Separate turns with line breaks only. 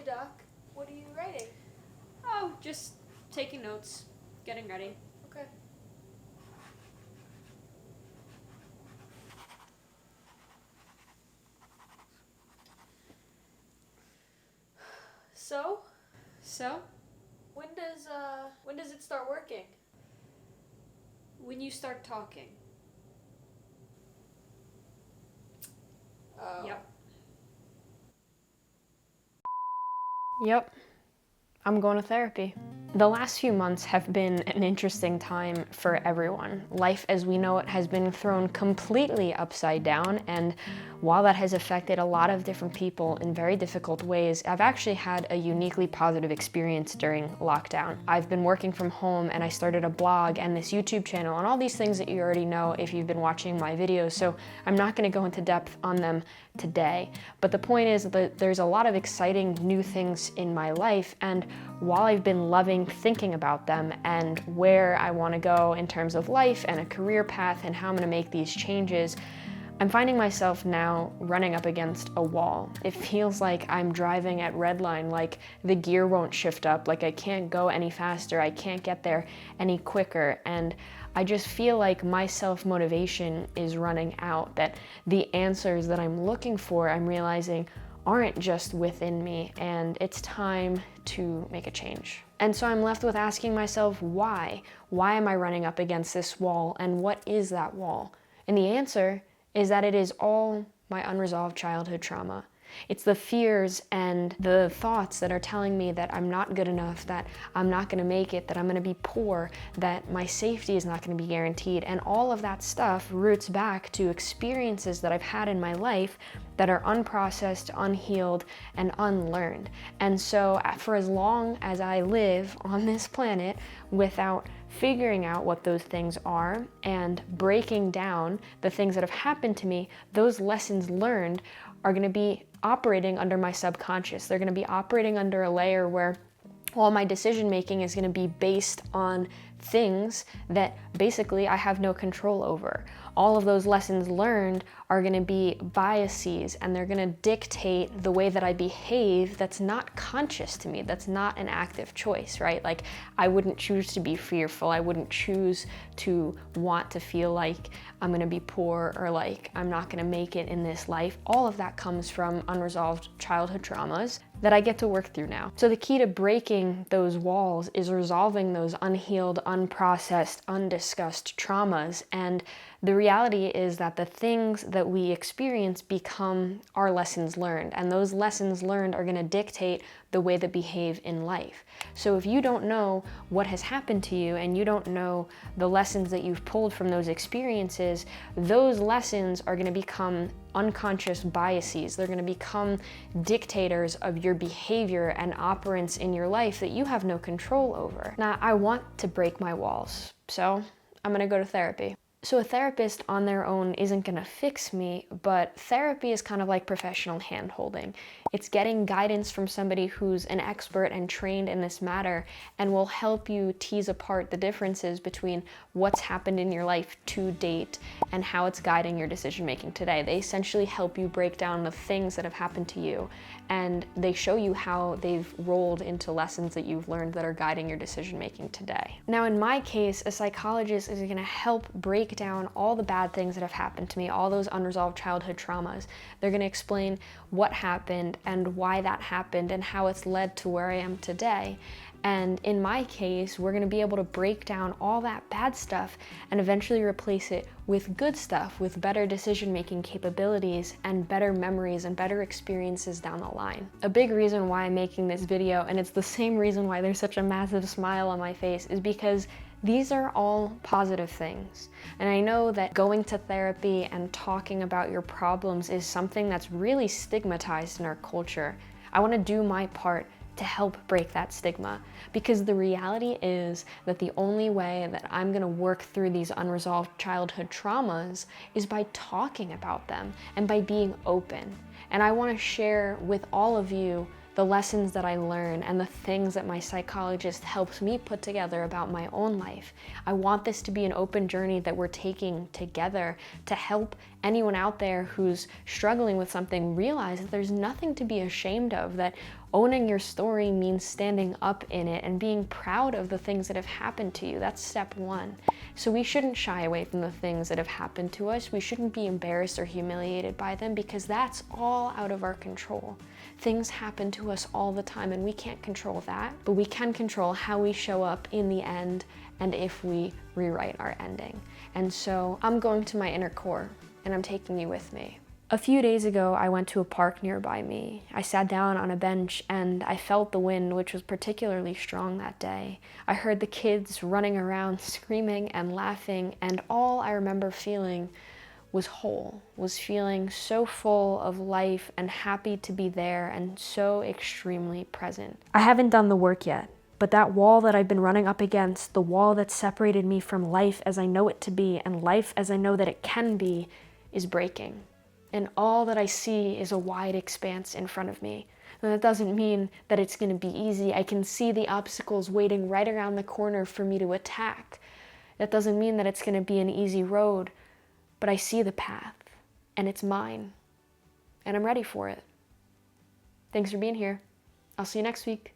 Hey Doc, what are you writing?
Oh, just taking notes, getting ready.
Okay. So,
So,
when does it start working?
when you start talking.
Oh.
Yep, I'm going to therapy. The last few months have been an interesting time for everyone. Life as we know it has been thrown completely upside down, and while that has affected a lot of different people in very difficult ways, I've actually had a uniquely positive experience during lockdown. I've been working from home and I started a blog and this YouTube channel and all these things that you already know if you've been watching my videos, so I'm not going to go into depth on them today. But the point is that there's a lot of exciting new things in my life, and while I've been loving thinking about them and where I want to go in terms of life and a career path and how I'm going to make these changes, I'm finding myself now running up against a wall. It feels like I'm driving at redline, like the gear won't shift up, like I can't go any faster, I can't get there any quicker, and I just feel like my self-motivation is running out, that the answers that I'm looking for, I'm realizing aren't just within me, and it's time to make a change. And so I'm left with asking myself, why? Why am I running up against this wall, and what is that wall? And the answer is that it is all my unresolved childhood trauma. It's the fears and the thoughts that are telling me that I'm not good enough, that I'm not going to make it, that I'm going to be poor, that my safety is not going to be guaranteed. And all of that stuff roots back to experiences that I've had in my life that are unprocessed, unhealed, and unlearned. And so for as long as I live on this planet without figuring out what those things are and breaking down the things that have happened to me, those lessons learned are going to be operating under my subconscious. They're going to be operating under a layer where all my decision making is going to be based on things that basically I have no control over. All of those lessons learned are going to be biases, and they're going to dictate the way that I behave that's not conscious to me, that's not an active choice, right? Like, I wouldn't choose to be fearful. I wouldn't choose to want to feel like I'm going to be poor or like I'm not going to make it in this life. All of that comes from unresolved childhood traumas that I get to work through now. So the key to breaking those walls is resolving those unhealed, unprocessed, undiscussed traumas. And the reality is that the things that we experience become our lessons learned, and those lessons learned are going to dictate the way that behave in life. So if you don't know what has happened to you and you don't know the lessons that you've pulled from those experiences, those lessons are going to become unconscious biases. They're going to become dictators of your behavior and operants in your life that you have no control over. Now, I want to break my walls, so I'm going to go to therapy. So a therapist on their own isn't going to fix me, but therapy is kind of like professional hand-holding. It's getting guidance from somebody who's an expert and trained in this matter and will help you tease apart the differences between what's happened in your life to date and how it's guiding your decision-making today. They essentially help you break down the things that have happened to you, and they show you how they've rolled into lessons that you've learned that are guiding your decision-making today. Now, in my case, a psychologist is going to help break down all the bad things that have happened to me, all those unresolved childhood traumas. They're going to explain what happened and why that happened and how it's led to where I am today. And in my case, we're going to be able to break down all that bad stuff and eventually replace it with good stuff, with better decision-making capabilities and better memories and better experiences down the line. A big reason why I'm making this video, and it's the same reason why there's such a massive smile on my face, is because these are all positive things. And I know that going to therapy and talking about your problems is something that's really stigmatized in our culture. I want to do my part to help break that stigma, because the reality is that the only way that I'm going to work through these unresolved childhood traumas is by talking about them and by being open. And I want to share with all of you the lessons that I learn and the things that my psychologist helps me put together about my own life. I want this to be an open journey that we're taking together to help anyone out there who's struggling with something realize that there's nothing to be ashamed of, that Owning your story means standing up in it and being proud of the things that have happened to you. That's step one. So we shouldn't shy away from the things that have happened to us. We shouldn't be embarrassed or humiliated by them because that's all out of our control. Things happen to us all the time and we can't control that, but we can control how we show up in the end and if we rewrite our ending. And so I'm going to my inner core and I'm taking you with me. A few days ago, I went to a park nearby me. I sat down on a bench and I felt the wind, which was particularly strong that day. I heard the kids running around, screaming and laughing, and all I remember feeling was whole, was feeling so full of life and happy to be there and so extremely present. I haven't done the work yet, but that wall that I've been running up against, the wall that separated me from life as I know it to be and life as I know that it can be, is breaking. And all that I see is a wide expanse in front of me. And that doesn't mean that it's going to be easy. I can see the obstacles waiting right around the corner for me to attack. That doesn't mean that it's going to be an easy road, but I see the path, and it's mine. And I'm ready for it. Thanks for being here. I'll see you next week.